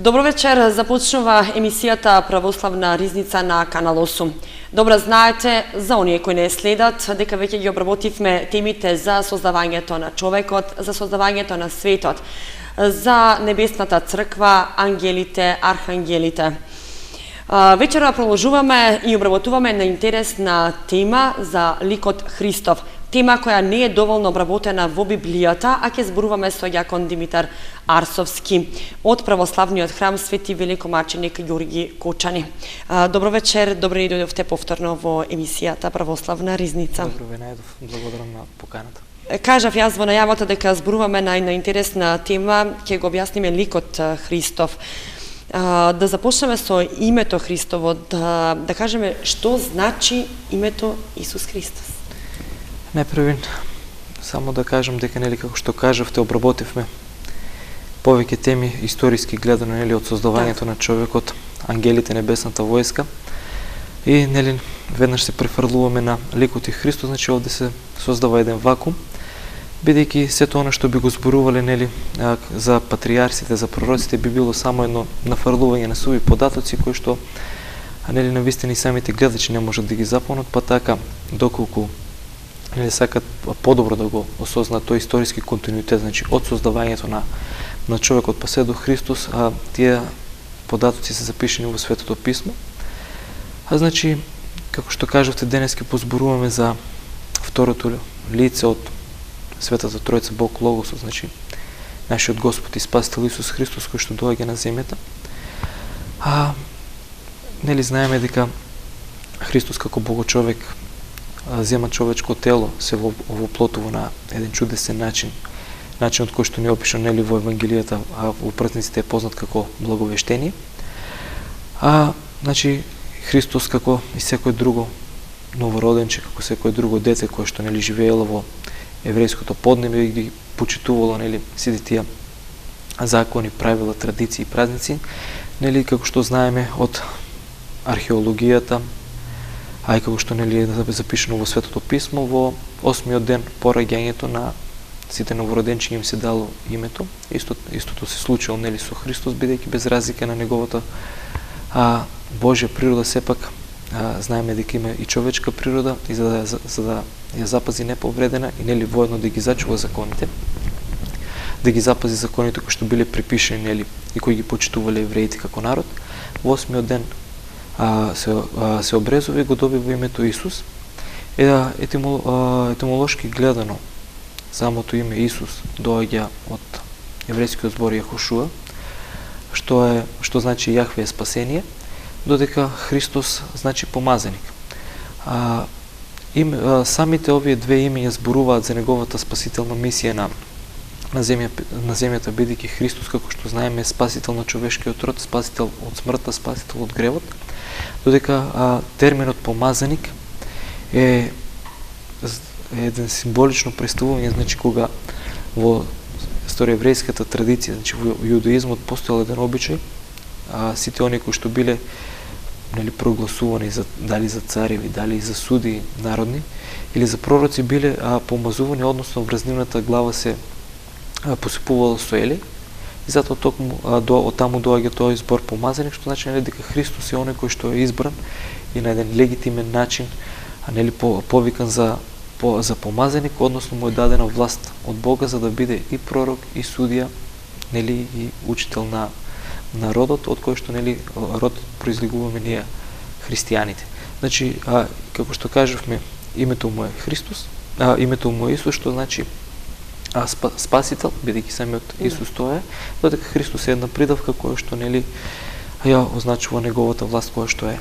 Добро вечер, започнува емисијата Православна ризница на Канал 8. Добро знаете, за оние кои не следат, дека веќе ги обработивме темите за создавањето на човекот, за создавањето на светот, за небесната црква, ангелите, архангелите. Вечера продолжуваме и обработуваме на интересна тема за ликот Христов. Тема која не е доволно обработена во Библијата, а ќе зборуваме со јакон Димитар Арсовски од православниот храм Свети великомаченик Ѓорги Кочани. Добро вечер, добро ни дојдовте повторно во емисијата Православна ризница. Добро ве најдов, благодарам на поканата. Кажав јас во најавата дека зборуваме на интересна тема, ќе го објасниме ликот Христов. Да започнеме со името Христово, да кажеме што значи името Исус Христос. Најпрвин, само да кажам дека, нели, како што кажавте, обработивме повеќе теми историски гледано, нели, од создавањето на човекот, ангелите, небесната војска. И, нели, веднаш се префрлуваме на ликот и Христос, значи овде се создава еден вакуум, бидејќи сето она што би го зборувале, нели, за патриарсите, за пророците, би било само едно нафрлување на суви податоци кои што, нели, навистина и самите гледачи не можат да ги запомнат, па така доколку или сакат подобро да го осознаат тој историски континуитет, значи од создавањето на човекот па се до Христос, тие податоци се запишени во Светото писмо. Значи, како што кажавте, денес ќе позборуваме за второто лице од Светата Тројца, Бог Логосот, значи нашиот Господ и Спасител Исус Христос, кој што доаѓа на земјата. Нели знаеме дека Христос како Богочовек зема човечко тело, се воплотува на еден чудесен начин, начинот кој што ни опиша, нели, во Евангелијата, во пратниците е познат како благовештение. Значи, Христос како и секој друго новороденче, како секој друго дете кое што, нели, живеело во еврејското поднебје и ги почитувало, нели, сите тие закони, правила, традиции и празници, нели, како што знаеме од археологијата, а и како што, нели, е запишено во Светото писмо, во 8-миот ден по раѓањето на сите новороденчиња им се дало името. Истото се случило, нели, со Христос, бидејќи без разлика на неговата Божја природа, сепак знаеме дека има и човечка природа, и за да ја запази неповредена и, нели, воедно да ги зачува законите, да ги запази законите кои што биле припишени, нели, и кои ги почитувале евреите како народ, во 8-миот ден се обрезува и го добива името Исус. Етимолошки гледано, самото име Исус доаѓа од еврејскиот збор Јахошуа, што значи Јахве е спасение, додека Христос значи помазаник. Самите овие две имења зборуваат за неговата спасителна мисија на земјата, бидејќи Христос, како што знаеме, е спасител на човешкиот род, спасител од смртта, спасител од гревот, додека терминот помазаник е еден символично представување, значи кога во староеврејската традиција, значи во јудаизмот постоел еден обичај, сите оние кои што биле, нели, прогласувани дали за цареви, дали за суди народни или за пророци, биле помазувани, односно врз нивната глава се посипувало со еле. И затоа токму од таму доаѓа тој збор помазаник, што значи, нели, дека Христос е оној кој што е избран и на еден легитимен начин, нели, повикан за помазаник, односно му е дадена власт од Бога за да биде и пророк, и судија, нели, и учител на народот, од кој што, нели, род произлегуваме ние христијаните. Значи, како што кажавме, името му е Христос, името му е Исус, што значи спасител, бидејќи самиот Исус тоа е, додека Христос е една придавка која што, нели, ја означува неговата власт која што е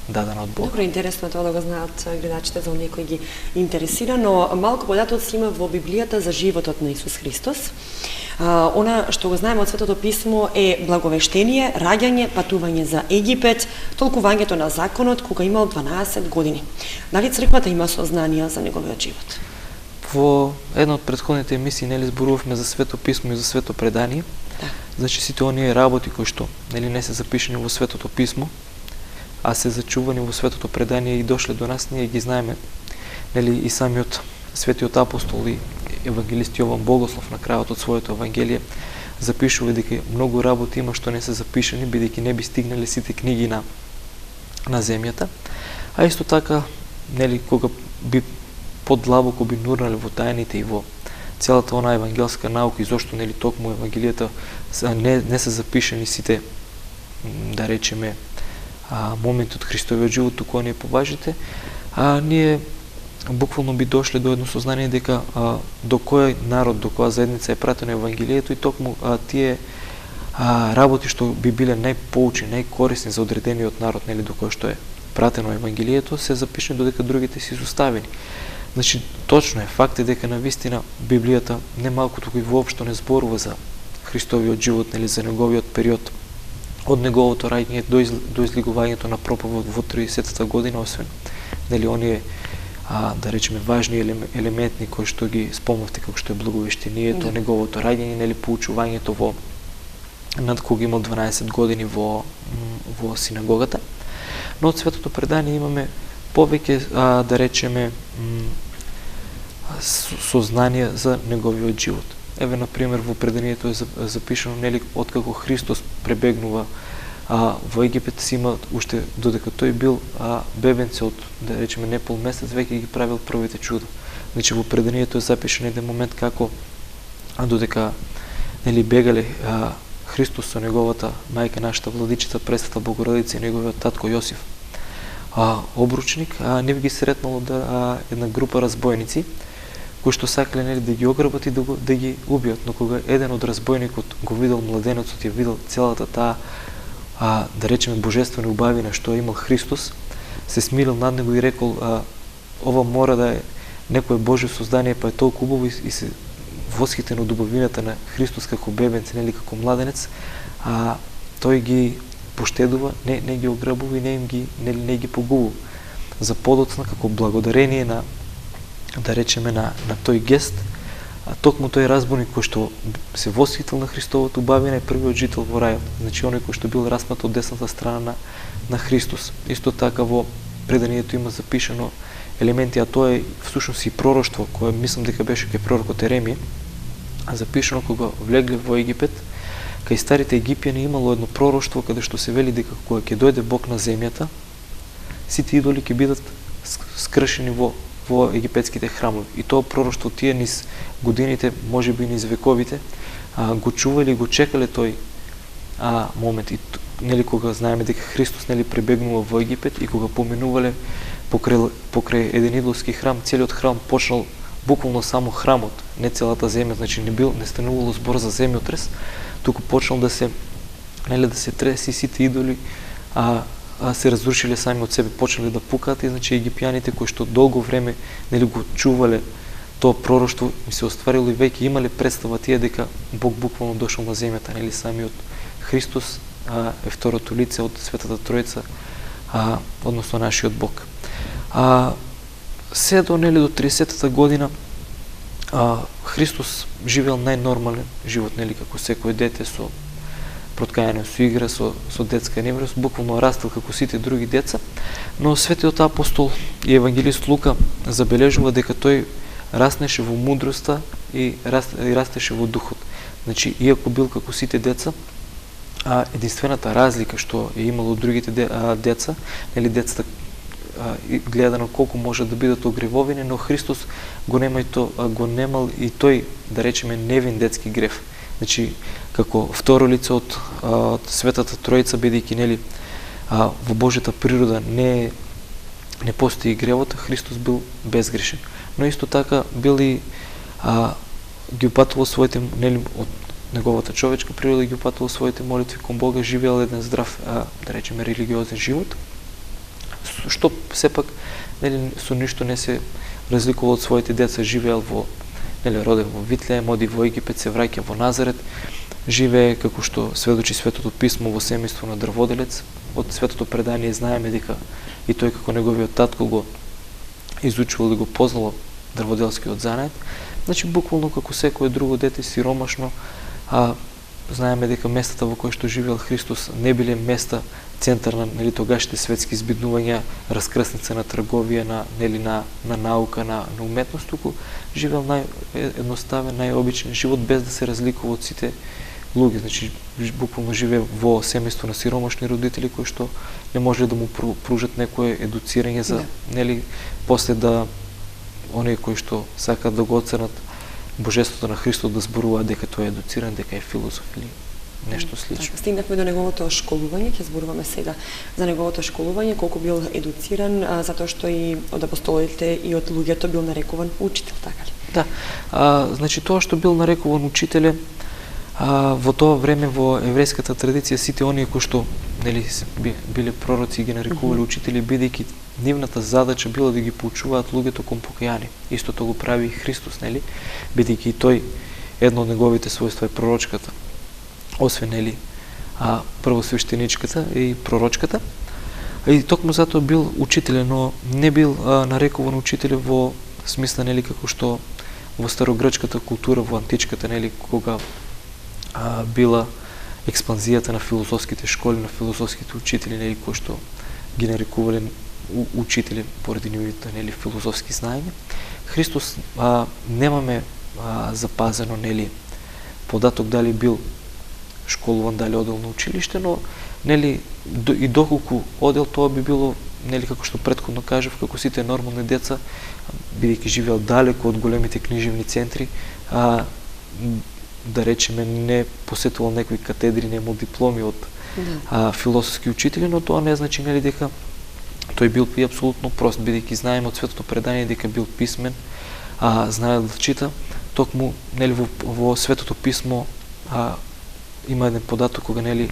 дадена од Бога. Добро, интересно е тоа да го знаат гледачите, за оние кои ги интересира, но малку податоци има во Библијата за животот на Исус Христос. Она што го знаеме од Светото писмо е благовештение, раѓање, патување за Египет, толкувањето на законот кога имал 12 години. Дали црквата има сознание за неговиот живот? Во една од претходните емисии, нели, зборувавме за Свето писмо и за Свето предание. Да. Значи сите оние работи кои што, нели, не се запишени во Светото писмо, а се зачувани во Светото предание и дошле до нас, ние ги знаеме, нели, и самиот Светиот апостол и евангелист Јован Богослов на крајот од своето евангелие запишува дека многу работи има што не се запишани, бидејќи не би стигнали сите книги на земјата. А исто така, нели, кога би подлабоко би нурнали во тајните и во целата онаа евангелска наука и зошто, нели, токму евангелијата не се запишани сите, да речеме, моменти од Христовиот живот, туку оние поважите, ние буквално би дошле до едно сознание дека до кој народ, до која заедница е пратено евангелието и токму тие работи што би биле најпоучни, најкорисни за одредениот народ, нели, до кој што е пратено евангелието, се запишени додека другите се изоставени. Значи, точно е, факт е дека навистина Библијата не малку туку и воопшто не зборува за Христовиот живот, нели, за неговиот период од неговото раѓање до излегувањето на проповед во 30-та година, освен, нели, оние да речеме важни елементи кои што ги спомнавте, како што е благовештението, неговото раѓање, нели, поучувањето во над кога имал 12 години во синагогата. Но од Светото предание имаме повеќе, да речеме, сознание за неговиот живот. Еве, например, во преданието е запишано, нели, откако Христос пребегнува во Египет, си има уште додека тој бил бебенце од, да речеме, не пол месец, веќе ги правил првите чуда. Значи, во преданието е запишан еден момент како додека, нели, бегале Христос со неговата мајка, нашата владичица Пресвета Богородица и неговиот татко Јосиф обручник, нив ги сретнало една група разбойници кои што сакале, нели, да ги ограбат и да ги убијат, но кога еден од разбойникот го видел младенецот и видел целата таа да речеме божествена убавина што имал Христос, се смирил над него и рекол, ова мора да е некое Божјо создание, па е толку убаво, и се восхитен од убавината на Христос како бебенце, нели, како младенец, тој ги поштедува, не ги ограбува и не ги погубува. За подоцна, како благодарение на, да речеме, на тој гест, токму тој разбойник кој што се восхитил на Христовото убавина е првиот жител во рајот, значи оној кој што бил распнат од десната страна на Христос. Исто така во преданието има запишано елементи, а тоа е всушност и пророштво, кое мислам дека беше кај пророкот Еремија, запишано кога влегле во Египет, кај старите египјани имало едно пророштво каде што се вели дека кога ќе дојде Бог на земјата, сите идоли ќе бидат скршени во египетските храмови. И тоа пророштво тие низ годините, можеби низ вековите, го чувале и го чекале тој момент. И, нели, кога знаеме дека Христос, нели, пребегнува во Египет и кога поминувале покрај еден идолски храм, целиот храм почнал буквално само храмот, не целата земја, значи не станувало збор за земјотрес, туку почнал да се треси, сите идоли се разрушиле сами од себе, почнали да пукаат, и значи египјаните кои што долго време, нели, го чувале тоа пророштво, им се остварило и веќе имале представа тие дека Бог буквално дошол на земјата, нели, самиот Христос е второто лице од Светата Тројца, односно нашиот Бог. Се до, нели, до 30-та година Христос живеел најнормален живот, нели, како секој дете, со проткајане, со игра, со детска неврест, буквално растел како сите други деца, но светиот апостол и евангелист Лука забележува дека тој раснеше во мудроста и растеше во духот. Значи, иако бил како сите деца, единствената разлика што е имало од другите деца, нели, децата гледано колку може да бидат огревовени, но Христос го немал и тој, да речеме, невин детски грев. Значи, како второ лице од Светата Тројца, бидејќи, нели, во Божјата природа не постои гревот, Христос бил безгрешен. Но исто така бил и ги упатувал своите, нели, од неговата човечка природа, ги упатувал своите молитви кон Бога, живеел еден здрав, да речеме, религиозен живот, што сепак, нели, со ништо не се разликувал од своите деца, живеел нели, роден во Витлеем, оди во Египет, се враќа во Назарет, живее, како што сведочи Светото писмо, во семејство на дрводелец. Од Светото предание знаеме дека и тој како неговиот татко го изучувал и го познал дрводелскиот занает. Значи, буквално како секое друго дете, сиромашно, знаеме дека местата во кои што живеел Христос не биле места центар на, нели, тогашните светски избиднувања, раскрсница на трговија, на наука, на уметност, туку живеел наједноставен, најобичен живот, без да се разликува од сите луѓе, значи буквално живее во семејство на сиромашни родители кои што не може да му пружат некое едуцирање за нели после да оние кои што сакаат да го оценат божеството на Христос да зборуваат дека тој е едуциран, дека е филозоф или нешто слично. Така, стигнахме до неговото школување, ќе зборуваме сега за неговото школување, колку бил едуциран, затоа што и од апостолите и од луѓето бил нарекуван учител, така ли? Да, значи тоа што бил нарекуван учителе, во тоа време во еврејската традиција сите оние кои што нели биле пророци ги нарекувале учители, бидејќи нивната задача била да ги поучуваат луѓето кон покаяние. Истото го прави и Христос, нели, бидејќи тој едно од неговите својства е пророчката. Освен нели првосвештеничката и пророчката. И токму затоа бил учителе, но не бил нарекуван учителе во смисла нели како што во старогрчката култура, во античката нели кога била експанзијата на филозофските школи, на филозофските учители, нели кои што ги нарекувале учители поради нивните нели филозофски знаења. Христос немаме запазено нели податок дали бил школуван, дали одел на училиште, но нели и доколку одел, тоа би било нели како што претходно кажав, како сите нормални деца, бидејќи живеел далеко од големите книжевни центри, да речеме не посетувал некои катедри, немал дипломи од филозофски учители, но тоа не значи нели дека тој бил и апсолутно прост, бидејќи знаеме од Светото предание дека бил писмен, знаел да чита. Токму нели во Светото писмо има еден податок кога нели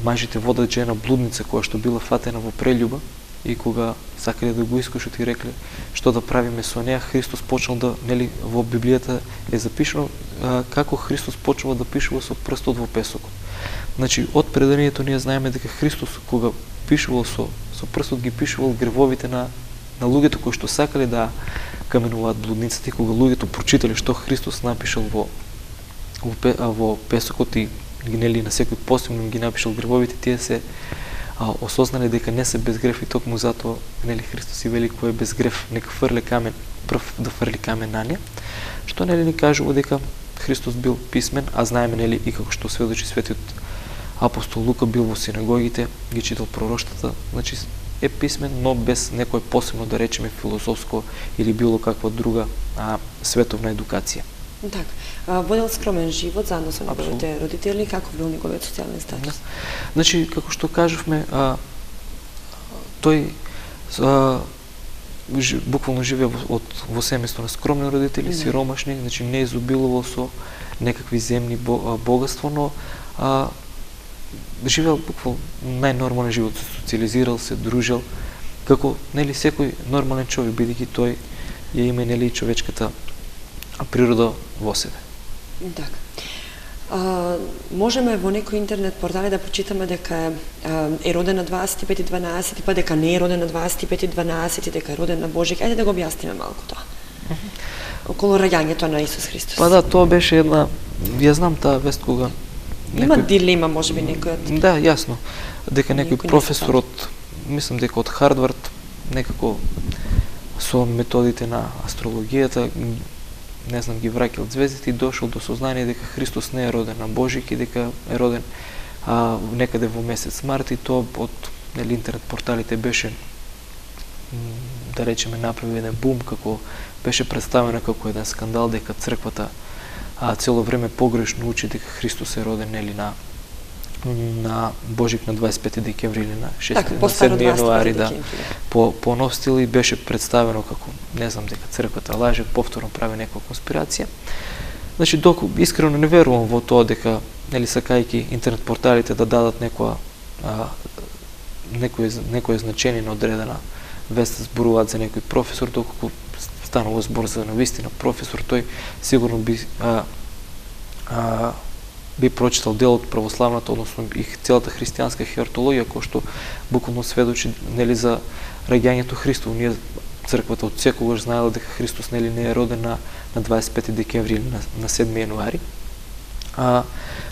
мажите водат жена блудница која што била фатена во прелюба и кога сакале да го искушат и рекле што да правиме со неа, Христос почнал да нели во Библијата е запишано како Христос почнува да пишува со прстот во песокот. Значи од преданието ние знаеме дека Христос кога пишувал со прстот ги пишувал гревовите на луѓето кои што сакале да каменуваат блудницата, и кога луѓето прочитале што Христос напишал во песокот и нели на секој посебно ги напишал гревовите, тие се осознале дека не се без грев и токму затоа нели Христос и вели кој е без грев нека фрле камен, прв да фрли камен на неа, што нели ни кажува дека Христос бил писмен, а знаеме нели и како што сведочи светиот апостол Лука бил во синагогите, ги читал пророштата, значи е писмен, но без некој посебно да речеме филозофско или било каква друга световна едукација. Така, водел скромен живот заедно со неговите родители, како бил неговиот социјален статус? Значи, како што кажавме, тој буквално живее во семејство на скромни родители, сиромашни, значи не изобилувал со некакви земни богатство, но живеел буквално најнормален живот, социализирал се, дружел, како нели секој нормален човек, бидејќи тој ја има нели човечката природа во себе. Така. Можеме во некои интернет портали да прочитаме дека е роден на 25.12, па дека не е роден на 25.12, дека е роден на Божик. Ајде да го објасниме малку тоа. Околу раѓањето на Исус Христос. Па да, тоа беше една, ја знам таа вест кога има дилема, можеби некој. Да, јасно. Дека некој професор од, мислам дека од Харвард, некако со методите на астрологијата, не знам, ги враќал звездите и дошол до сознание дека Христос не е роден на Божик и дека е роден некаде во месец март, и тоа од нели интернет порталите беше да речеме направи еден бум, како беше представено како еден скандал дека црквата цело време погрешно учи дека Христос е роден нели на Божик на 25 декември или на 7 јануари, да, по нов стил, и беше представено како, не знам, дека црквата лаже, повторно прави некоја конспирација. Значи, доку искрено не верувам во тоа дека, нели, сакајќи интернет порталите да дадат некој значение на одредена вест, зборуваат за некој професор, доколку станува збор за навистина професор, тој сигурно би прочитал дел од православната, односно и целата христијанска хератологија, која што буквално сведочи нели за раѓањето Христово. Ние црквата од секогаш знаела дека Христос нели не е роден на 25 декември или на 7 јануари.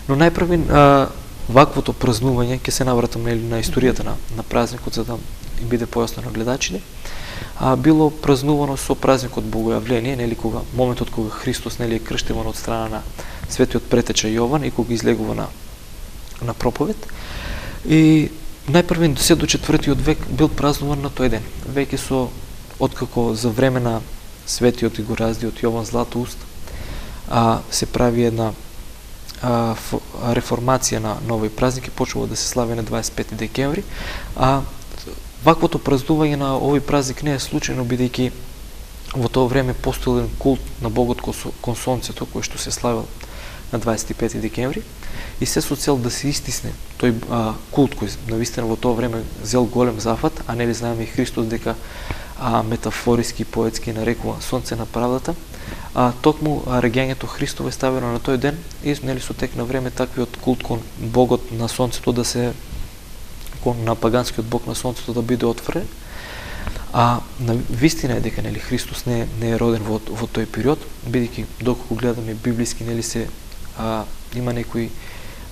Но најпрви ваквото празнување, ќе се навратам нели на историјата на празникот за да им биде појасно на гледачите. Било празнувано со празникот Богојавление, нели кога моментот кога Христос нели е крштеван од страна на светиот претеча Јован и кога излегува на проповед. И најпрвен до 4. век бил празнуван на тој ден. Веќе со откако за време на светиот и го раздиот Јован Златоуст се прави една реформација на овој празник и почнува да се слави на 25 декември. Ваквото празнување на овој празник не е случајно, бидејќи во тоа време постоел култ на Богот кон сонцето, кој што се славил на 25 декември, и се со цел да се истисне тој култ кој навистина во тоа време зел голем зафат, а нели знаеме и Христос дека метафориски, поетски нарекува сонце на правдата, токму раѓањето Христово е ставено на тој ден и нели со тек на време таквиот култ кон Богот на сонцето на паганскиот бог на сонцето да биде отврен. На вистина е дека нели Христос не е роден во тој период, бидејќи доколку гледаме библиски нели има некои,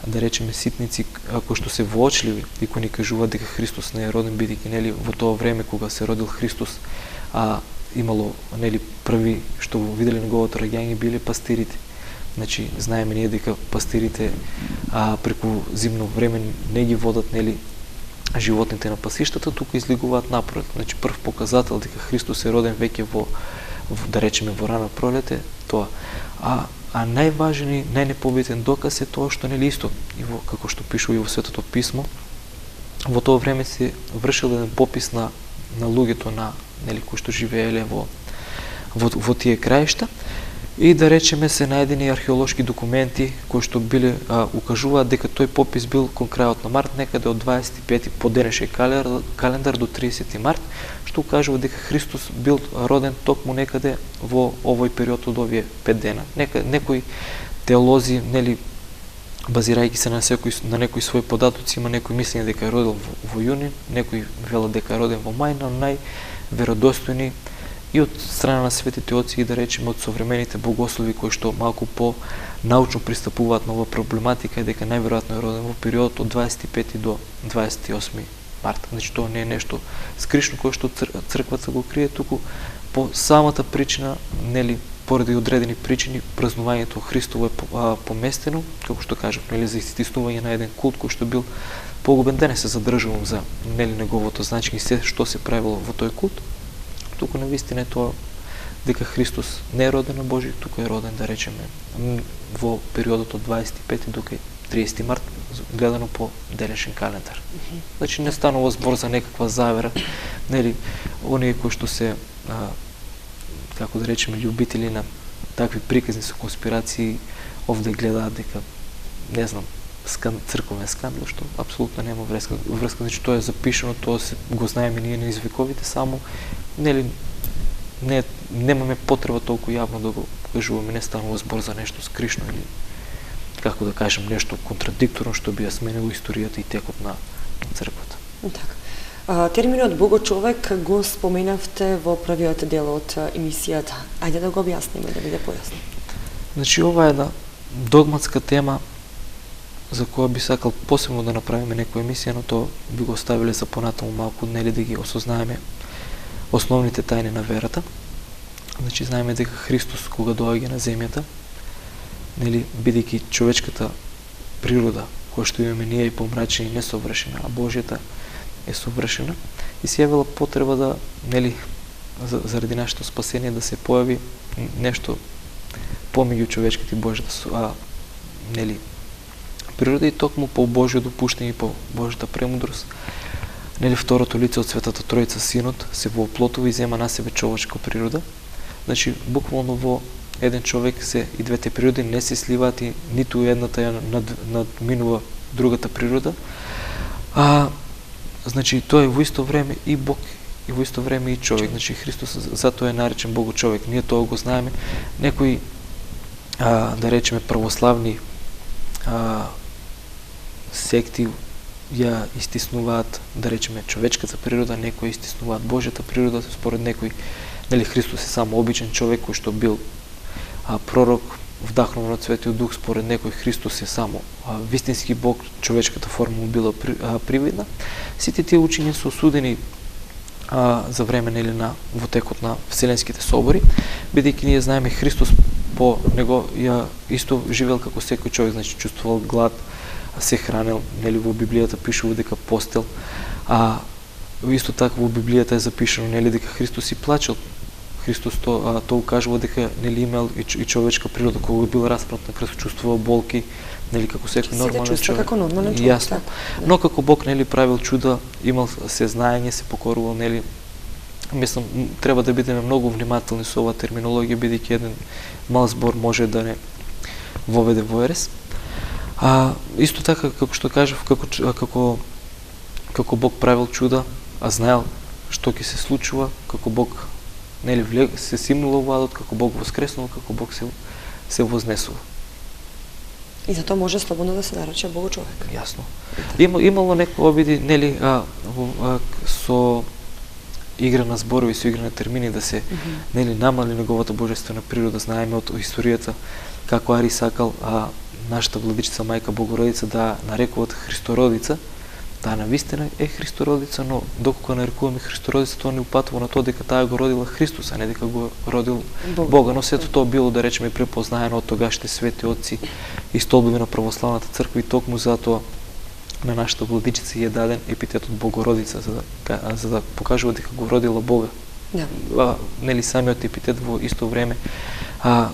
да речеме, ситници кои што се воочливи и кои ни кажуваат дека Христос не е роден, бидејќи нели во тоа време кога се родил Христос имало нели први што го виделе неговото раѓање биле пастирите. Значи знаеме ние дека пастирите преку зимно време не ги водат нели животните на пасиштата, тука излегуваат напред. Значи прв показател дека Христос е роден веќе во да речеме во рана пролете тоа. А најважен и најнепобитен доказ е тоа што нели исто и како што пишува и во Светото писмо, во тоа време се вршил еден попис на луѓето нели кои што живееле во тие краишта, и да речеме се најдени археолошки документи кои што биле укажуваат дека тој попис бил кон крајот на март, некаде од 25 по денешен календар до 30 март, што укажува дека Христос бил роден токму некаде во овој период од овие 5 дена. Некои теолози, нели, базирајќи се на некои своји податоци, има некои мислење дека е родил во јуни, некои велат дека е роден во мај, но најверодостојни и од страна на светите оци и да речеме од современите богослови кои што малку по научно пристапуваат на оваа проблематика, дека најверојатно е роден во период од 25 до 28 март. Значи тоа не е нешто скришно кое што црквата го крие, туку по самата причина, нели, поради одредени причини, празнувањето Христово е поместено, како што кажав, нели, за истиснување на еден култ кој што бил погубен. Да не се задржувам за нели неговото значење и се што се правило во тој култ. Туку на вистина е тоа дека Христос не е роден на Божи, туку е роден, да речеме, во периодот од 25 до 30 март, гледано по денешен календар. Значи не станува збор за некаква завера, нели, оние кои што се, како да речеме, љубители на такви приказни со конспирации, овде гледаат дека, не знам, црковен скандал, што апсолутно нема врска. Значи тоа е запишано, тоа го знаеме ние на извековите, само нели немаме потреба толку јавно да го кажуваме, не станува збор за нешто скришно или како да кажем нешто контрадикторно што би ја сменило историјата и текот на црквата. Така. Терминот Богочовек го споменавте во првиот дел од емисијата. Ајде да го објасниме, да биде појасно. Значи ова е една догматска тема за која би сакал посебно да направиме некоја емисија, но тоа би го оставиле за понатаму малку, нели, да ги осознаеме основните тајни на верата. Значи знаеме дека Христос кога доаѓа на земјата, нели, бидејќи човечката природа која што имаме ние е помрачена и несовршена, а Божјата е совршена, и се јавила потреба да, нели, заради нашето спасение да се појави нешто помеѓу човечката и Божјата, нели, природа, и токму по Божјо допуштање и по Божјата премудрост, нели, второто лице од Светата Тројца, Синот, се воплотува и зема на себе човечка природа. Значи, буквално во еден човек се и двете природи не се сливаат и ниту едната ја надминува другата природа. Значи, тој е во исто време и Бог и во исто време и човек. Значи, Христос затоа е наречен Богочовек. Ние тоа го знаеме. Некои, да речеме, православни секти ја истиснуваат, да речеме, човечката природа, некои истиснуваат Божјата природа, според некои, нели, Христос е само обичен човек кој што бил пророк, вдахнуван од Светиот Дух, според некој Христос е само вистински Бог, човечката форма му била привидна. Сите тие учења се осудени за време, нели, во текот на вселенските собори, бидејќи ние знаеме Христос по него исто живел како секој човек, значи чувствувал глад, се хранел, нели во Библијата пишува дека постел, а исто така во Библијата е запишано нели дека Христос и плачел. Христос тоа укажува дека нели имал и човечка природа, кога бил распнат на крст, чувствувал болки, нели како секој нормален човек. Како нормален човек. Јасно. Но како Бог нели правил чуда, имал сезнаење, се покорувал, нели мислам треба да бидеме многу внимателни со оваа терминологија, бидејќи еден мал збор може да не воведе во ерес. Исто така како што кажав, како Бог правил чуда, а знаел што ќе се случува, како Бог нели се симнува во адот, како Бог воскреснува, како Бог се вознесува. И затоа може слободно да се нарече Бого човек. Јасно. Имало некои обиди нели со игра на зборови, со игра на термини да се нели намали неговата божествена природа. Знаеме од историјата како Ари сакал нашата владичица мајка Богородица да нарекуваат Христородица. Таа навистина е Христородица, но доколку нарекуваме Христородица, тоа не упатува на тоа дека таа го родила Христос, а не дека го родил Бога. Но сето тоа било, да речеме, препознаено од тогашните свети отци и столбови на православната црква, и токму затоа на нашата владичица е даден епитетот Богородица, за да покажува дека го родила Бога. Нели самиот епитет во исто време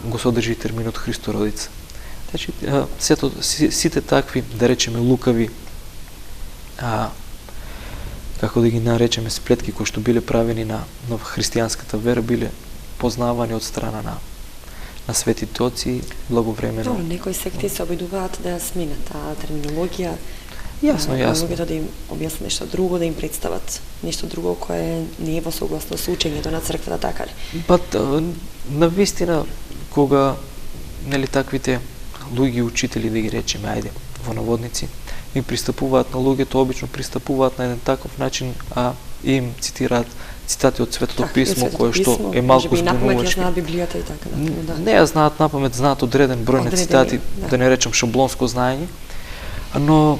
го содржи терминот Христородица. Значи, сите такви, да речеме, лукави, како да ги наречеме, сплетки кои што биле правени на христијанската вера, биле познавани од страна на светите отци благовремено. Добро, некои секти се обидуваат да ја сменат таа терминологија. Јасно. Луѓето да им објаснат нешто друго, да им представат нешто друго кое не е во согласно со учењето на црквата, така ли? Навистина, кога нели таквите луѓе учители, да ги речеме, ајде, во наводници, им пристапуваат на луѓето, обично пристапуваат на еден таков начин, и им цитираат цитати од Светото писмо, кое што е малку збунувачки. Знаат Библијата и така натаму. Не ја знаат напамет, знаат одреден број на цитати, да не речем шаблонско знаење, но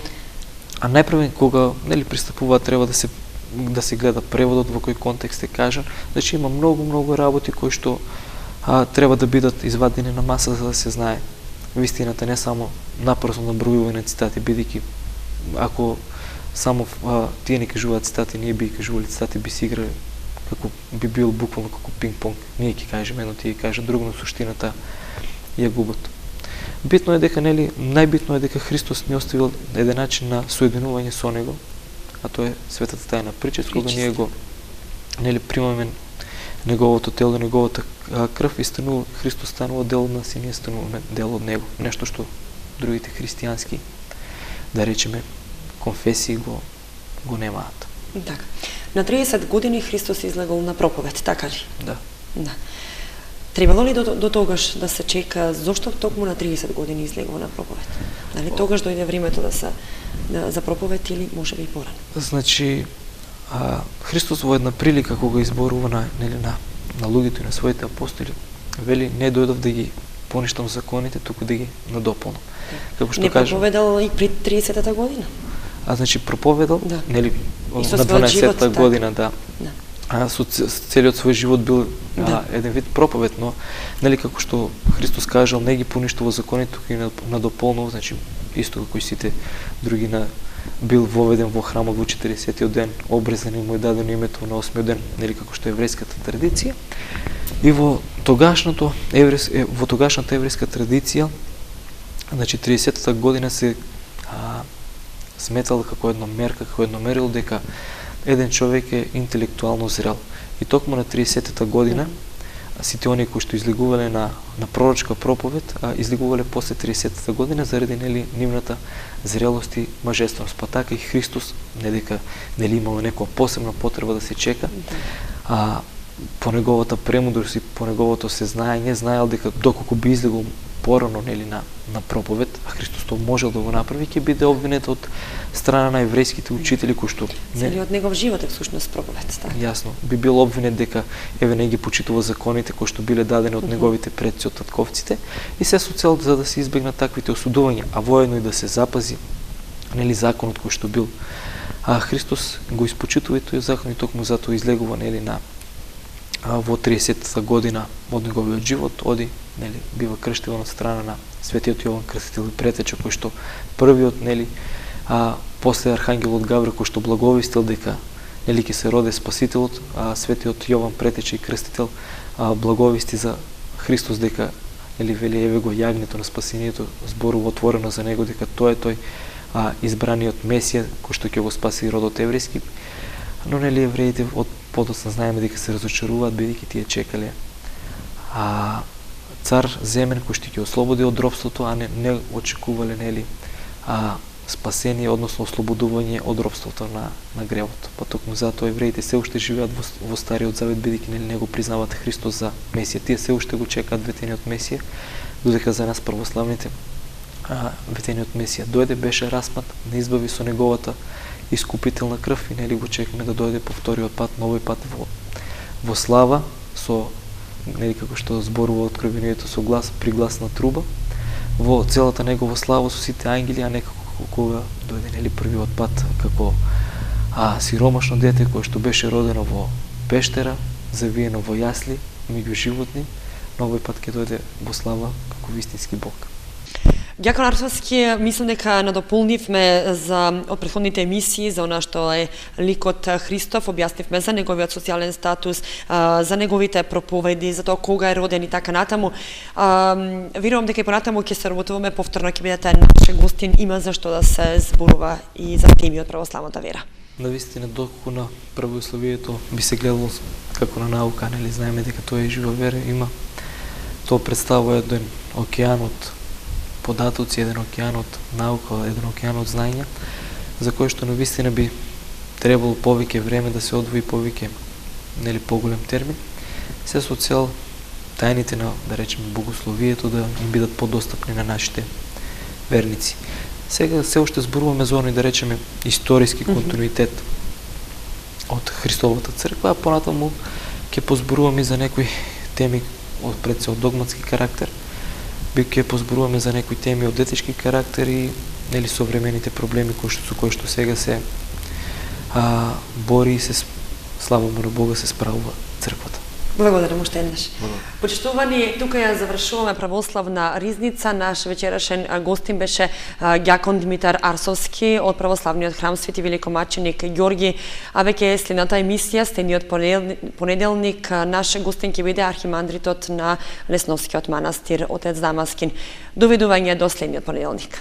најпрвен кога нели пристапуваат, треба да се гледа преводот, во кој контекст е кажан. Значи има многу работи кои што треба да бидат извадени на маса за да се знае вистината, не само напразно набројување на цитати, бидејќи ако само тие не кажуваат цитати, ние би кажували цитати, би си играли како би бил буквално како пинг-понг. Ние ќе кажеме едно, тие кажат друго, но суштината ја губат. Битно е дека нели најбитно е дека Христос ни оставил еден начин на соединување со него, а тоа е светата тајна причест, кога ние го нели примаме неговото тело, неговата крв и Христос станува дел од нас и ние стануваме дел од него. Нешто што другите христијански, да речеме, конфесии го немаат. Така. На 30 години Христос излегол на проповед, така ли? Да. Требало ли до тогаш да се чека, зошто токму на 30 години излегува на проповед? Дали тогаш дојде времето за проповед или може би порано? Значи, Христос во една прилика кога изборува на луѓето и на своите апостоли, вели не дојдов да ги поништам законите, туку да ги надополнам. Како што не проповедал и пред 30-та година? Значи проповедал, нели на 12-та година, со целиот свој живот бил еден вид проповед, но нели како што Христос кажал, не ги поништува законите, туку ги надополнува, значи исто како и сите други бил воведен во храмот во 40-тиот ден, обрезан и му е дадено името на 8-тиот ден, нели како што е еврејската традиција. И во тогашната еврејска традиција, значи 30-та година се сметал како една мерка, како едно мерило дека еден човек е интелектуално зрел. И токму на 30-та година сите оние кои што излегувале на пророчка проповед, излегувале после 30-та година заради нивната зрелост и мажественост. Па така и Христос, не дека нели имало некоја посебна потреба да се чека, по неговата премудрост и по неговото сезнаење, знаел дека доколку би излегол порано нели на проповед, а Христос тоа можел да го направи, ќе биде обвинет од страна на еврејските учители кои што целиот негов живот е всушност проповед, така. Јасно, би бил обвинет дека еве не ги почитува законите кои што биле дадени од неговите предци, од татковците, и се со цел за да се избегнат таквите осудувања, а воедно и да се запази нели законот кој што бил. Христос го испочитува и тој закон и токму затоа излегува нели во 30-та година од неговиот живот оди, нели, бива крштил од страна на светиот Јован Крстител и претеча, кој што првиот, нели, после архангелот Гаврил, кој што благовестил дека, нели, ќе се роде Спасителот, светиот Јован претече и крстител благовести за Христос дека, нели, вели, еве го јагнето на спасението, зборува отворено за него дека тој е тој избраниот Месија кој што ќе го спаси родот еврејски. Но, нели, евреите од подоцна знаеме дека се разочаруваат, бидејќи тие чекале цар земен кој што ќе ослободи од робството, а не очекувале, нели, спасение, односно ослободување од робството на гревот. Па токму затоа евреите се уште живеат во Стариот Завет, бидејќи, нели, не го признаваат Христос за Месија. Тие се уште го чекаат ветениот Месија, додека за нас православните ветениот Месија дојде, беше распнат, не избави со неговата искупителна крв и, нели, го чекаме да дојде по вториот пат, новој пат во слава, со, нели, како што зборува Откровението, со глас, пригласна труба, во целата негова слава со сите ангели, а некако кога дојде, нели, првиот пат како сиромашно дете кое што беше родено во пештера, завиено во јасли меѓу животни, новој пат ќе дојде во слава како вистински Бог. Ѓакон Арсовски, мислам дека надополнивме од претходните емисии за она што е ликот Христов, објаснивме за неговиот социјален статус, за неговите проповеди, за тоа кога е роден и така натаму. Верувам дека и понатаму ќе се работуваме повторно, ќе бидете наш гостин, има за што да се зборува и за теми од православната вера. Навистина, доколку на православието би се гледало како на наука, нели, знаеме дека тоа е жива вера, има, тоа представува еден океан од податоци, еден океан од наука, еден океан од знаења, за кој што навистина би требало повеќе време да се одвои, повеќе, нели, поголем термин, се со цел тајните на, да речеме, богословието да им бидат подостапни на нашите верници. Сега се уште зборуваме за оној, да речеме, историски континуитет од Христовата црква, а понатаму ќе позборуваме за некои теми пред се од догматски карактер, ќе позборуваме за некои теми од етички карактер и, нели, современите проблеми со кои што сега се бори и се, слава му на Бога, се справува црквата. Благодарам уште еднаш. Почитувани, тука ја завршуваме православна ризница. Наш вечерашен гостин беше ѓакон Димитар Арсовски од православниот храм Свети великомаченик Ѓорги. А веќе следната емисија, следниот понеделник, наш гостин ќе биде архимандритот на Лесновскиот манастир, отец Дамаскин. Довидување до следниот понеделник.